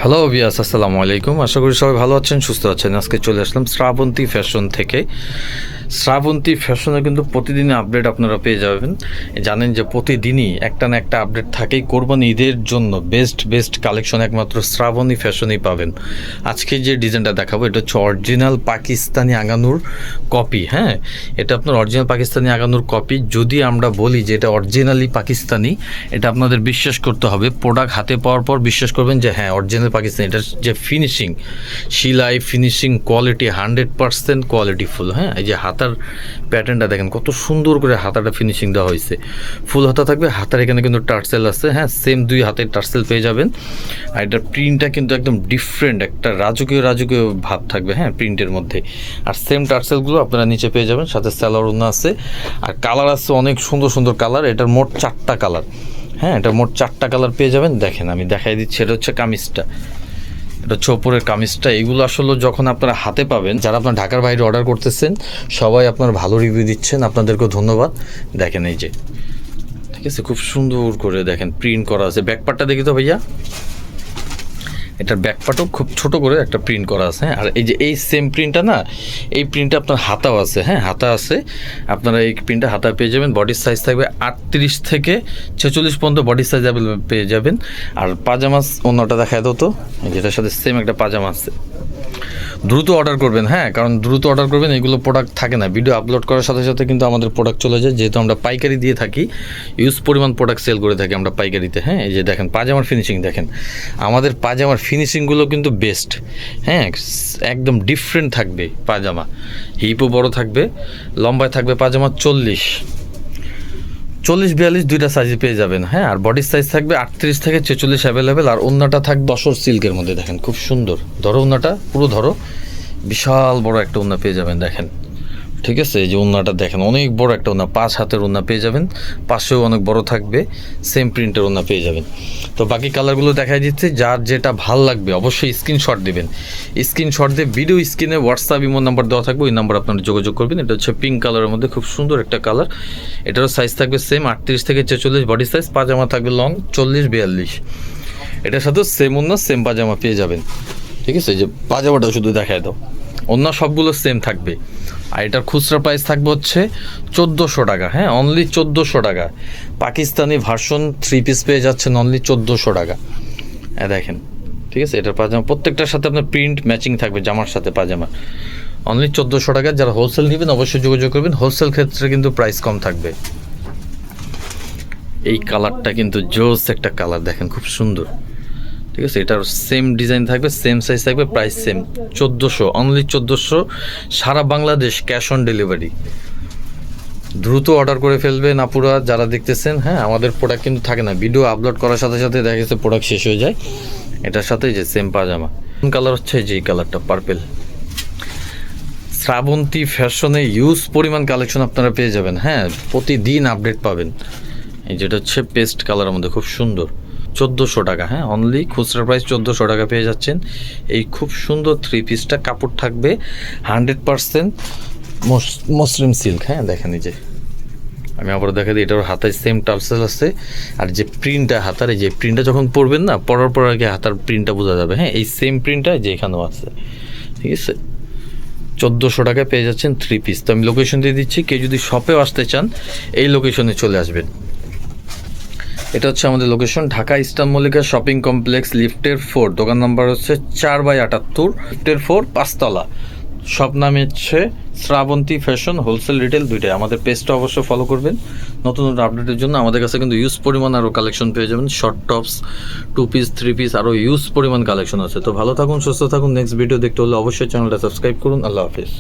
Hello ভিয়াস, আসসালামু আলাইকুম। আশা করি সবাই ভালো আছেন, সুস্থ আছেন। আজকে চলে আসলাম শ্রাবন্তী ফ্যাশন থেকে। শ্রাবন্তী ফ্যাশনে কিন্তু প্রতিদিনই আপডেট আপনারা পেয়ে যাবেন। জানেন যে প্রতিদিনই একটা না একটা আপডেট থাকেই। কোরবানি ঈদের জন্য বেস্ট কালেকশন একমাত্র শ্রাবন্তী ফ্যাশনেই পাবেন। আজকে যে ডিজাইনটা দেখাবো এটা হচ্ছে অরিজিনাল পাকিস্তানি আগানুর কপি। হ্যাঁ, এটা আপনার অরিজিনাল পাকিস্তানি আগানুর কপি। যদি আমরা বলি যে এটা অরিজিনালি পাকিস্তানি, এটা আপনাদের বিশ্বাস করতে হবে। প্রোডাক্ট হাতে পাওয়ার পর বিশ্বাস করবেন যে হ্যাঁ অরিজিনাল পাকিস্তানি। এটার যে ফিনিশিং, সিলাই ফিনিশিং কোয়ালিটি 100% কোয়ালিটিফুল। হ্যাঁ, এই যে হাতার প্যাটার্নটা দেখেন কত সুন্দর করে হাতাটা ফিনিশিং দেওয়া হয়েছে। ফুল হাতা থাকবে, হাতার এখানে কিন্তু টার্সেল আছে। হ্যাঁ, সেম দুই হাতের টার্সেল পেয়ে যাবেন। আর এটার প্রিন্টটা কিন্তু একদম ডিফারেন্ট, একটা রাজকীয় ভাব থাকবে হ্যাঁ প্রিন্টের মধ্যে। আর সেম টার্সেলগুলো আপনারা নিচে পেয়ে যাবেন, সাথে স্যালোয়ার ওড়না আছে। আর কালার আছে অনেক সুন্দর কালার। এটার মোট 4টা কালার। হ্যাঁ, এটা মোট 4টা কালার পেয়ে যাবেন। দেখেন আমি দেখাই দিচ্ছি, এটা হচ্ছে কামিজটা, এটা হচ্ছে ওপরের কামিজটা। এগুলো আসলে যখন আপনারা হাতে পাবেন, যারা আপনার ঢাকার বাইরে অর্ডার করতেছেন সবাই আপনার ভালো রিভিউ দিচ্ছেন, আপনাদেরকেও ধন্যবাদ। দেখেন এই যে, ঠিক আছে, খুব সুন্দর করে দেখেন প্রিন্ট করা আছে। ব্যাকপার্টটা দেখি তো ভাইয়া, এটার ব্যাকপার্টও খুব ছোট করে একটা প্রিন্ট করা আছে। হ্যাঁ, আর এই যে এই সেম প্রিন্টটা না, এই প্রিন্টটা আপনার হাতাও আছে। হ্যাঁ, হাতা আছে, আপনারা এই প্রিন্টটা হাতা পেয়ে যাবেন। বডির সাইজ থাকবে 38 থেকে 46 পর্যন্ত বডির সাইজ অ্যাভেলেবেল পেয়ে যাবেন। আর পাজামাস অন্যটা দেখায় দাও তো, যেটার সাথে সেম একটা পাজামা আছে। দ্রুত অর্ডার করবেন, হ্যাঁ, কারণ দ্রুত অর্ডার করবেন। এগুলো প্রোডাক্ট থাকে না, ভিডিও আপলোড করার সাথে সাথে কিন্তু আমাদের প্রোডাক্ট চলে যায়, যেহেতু আমরা পাইকারি দিয়ে থাকি। ইউজ পরিমাণ প্রোডাক্ট সেল করে থাকি আমরা পাইকারিতে। হ্যাঁ, এই যে দেখেন পাজামার ফিনিশিং দেখেন, আমাদের পাজামার ফিনিশিংগুলো কিন্তু বেস্ট। হ্যাঁ, একদম ডিফারেন্ট থাকবে পাজামা। হিপও বড় থাকবে, লম্বায় থাকবে পাজামা 40-42 দুইটা সাইজে পেয়ে যাবেন। হ্যাঁ, আর বডির সাইজ থাকবে 38 থেকে 46 অ্যাভেলেবেল। আর ওন্নাটা থাকবে তসর সিল্কের মধ্যে। দেখেন খুব সুন্দর, ধরো ওন্নাটা পুরো ধরো, বিশাল বড় একটা ওন্না পেয়ে যাবেন। দেখেন, ঠিক আছে, এই যে ওন্নাটা দেখেন অনেক বড় একটা ওন্না, 5 হাতের ওন্না পেয়ে যাবেন। পাশেও অনেক বড় থাকবে, সেম প্রিন্টের ওন্না পেয়ে যাবেন। তো বাকি কালারগুলো দেখাই দিচ্ছি, যার যেটা ভাল লাগবে অবশ্যই স্ক্রিনশট দেবেন। স্ক্রিনশট দিয়ে ভিডিও স্ক্রিনে হোয়াটসঅ্যাপ ইমো নাম্বার দেওয়া থাকবে, ওই নাম্বার আপনারা যোগাযোগ করবেন। এটা হচ্ছে পিঙ্ক কালারের মধ্যে, খুব সুন্দর একটা কালার। এটারও সাইজ থাকবে সেম 38 থেকে 46 বডি সাইজ। পাজামা থাকবে লং 40-42। এটার সাথেও সেম ওন্না সেম পাজামা পেয়ে যাবেন। ঠিক আছে, এই যে পাজামাটা শুধু দেখায় দাও, অন্য সবগুলো সেম থাকবে। আর এটার খুচরা প্রাইস থাকবে হচ্ছে 1400 টাকা। হ্যাঁ, অনলি 1400 টাকা। পাকিস্তানি ভার্সন 3 পিস পেয়ে যাচ্ছেন অনলি 1400 টাকা। হ্যাঁ দেখেন, ঠিক আছে, এটার পাজামা প্রত্যেকটার সাথে আপনার প্রিন্ট ম্যাচিং থাকবে জামার সাথে পাজামা। অনলি 1400 টাকা। যারা হোলসেল নেবেন অবশ্যই যোগাযোগ করবেন, হোলসেল ক্ষেত্রে কিন্তু প্রাইস কম থাকবে। এই কালারটা কিন্তু জোস একটা কালার, দেখেন খুব সুন্দর। ঠিক আছে, এটার সেম ডিজাইন থাকবে, সেম সাইজ থাকবে, প্রাইস সেম 1400, অনলি 1400। সারা বাংলাদেশ ক্যাশ অন ডেলিভারি। দ্রুত অর্ডার করে ফেলবেন আপুরা যারা দেখতেছেন। হ্যাঁ, আমাদের প্রোডাক্ট কিন্তু থাকে না, ভিডিও আপলোড করার সাথে সাথে দেখা গেছে প্রোডাক্ট শেষ হয়ে যায়। এটার সাথে যে সেম পাজামা। কালার হচ্ছে যে এই কালারটা পার্পেল। শ্রাবন্তী ফ্যাশনে ইউজ পরিমাণ কালেকশন আপনারা পেয়ে যাবেন। হ্যাঁ, প্রতিদিন আপডেট পাবেন। এই যেটা হচ্ছে পেস্ট কালারের মধ্যে খুব সুন্দর, 1400 টাকা। হ্যাঁ, অনলি খুচরা প্রাইস 1400 টাকা পেয়ে যাচ্ছেন। এই খুব সুন্দর 3 পিসটা কাপড় থাকবে 100% মসলিন সিল্ক। হ্যাঁ দেখেন, এই যে আমি আবার দেখা দিই, এটার হাতায় সেম টার্সেল আছে। আর যে প্রিন্টটা হাতার, এই যে প্রিন্টটা যখন পরবেন না, পরার পর আগে হাতার প্রিন্টটা বোঝা যাবে। হ্যাঁ, এই সেম প্রিন্টটা যে এখানেও আছে। ঠিক আছে, 1400 টাকায় পেয়ে যাচ্ছেন 3 পিস। তো আমি লোকেশন দিয়ে দিচ্ছি, কেউ যদি শপেও আসতে চান এই লোকেশনে চলে আসবেন। এটা হচ্ছে আমাদের location, Dhaka eastern Mallika shopping complex, লিফটের 4, দোকান নাম্বার হচ্ছে 4/78, লিফটের 4, 5 তলা। সব নামে হচ্ছে শ্রাবন্তী ফ্যাশন, হোলসেল রিটেল দুইটাই। আমাদের পেজটা অবশ্যই ফলো করবেন নতুন আপডেটের জন্য। আমাদের কাছে কিন্তু ইউজ পরিমাণ আরও কালেকশন পেয়ে যাবেন, শর্ট টপস, 2 পিস 3 পিস, আরও ইউজ পরিমাণ কালেকশন আছে। তো ভালো থাকুন, সুস্থ থাকুন। নেক্সট ভিডিও দেখতে হলে অবশ্যই চ্যানেলটা সাবস্ক্রাইব করুন। আল্লাহ হাফিজ।